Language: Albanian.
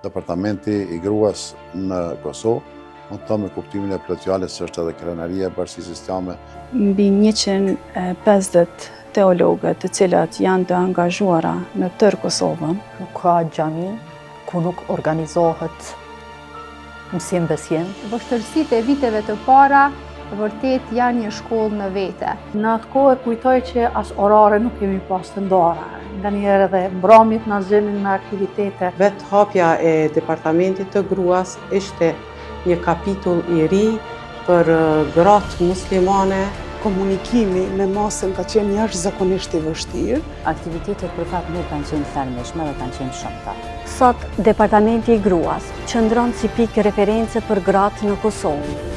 Departamenti i gruas në Kosovë, mund të me kuptimin e plotfjalës është edhe krenaria e bashkisë islame. Mbi 150 teologët të cilat janë të angazhuara në tërë Kosovën. Nuk ka xhami ku nuk organizohet mësim besim. Vështërsitë e viteve të para vërtet janë një shkollë në vete. Në atë kohë kujtoj që as orare nuk kemi pas të ndara. Nganjëherë edhe mbramit na zënin me aktivitete. Vetë hapja e departamentit të gruas ishte një kapitull i ri për gratë muslimane. Komunikimi me masën ka qenë jashtëzakonisht i vështirë. Aktivitetet për fat nuk kanë qenë thermishme dhe kanë qenë shumëta. Sot, Departamenti i Gruas qëndron si pikë referencë për gratë në Kosovë.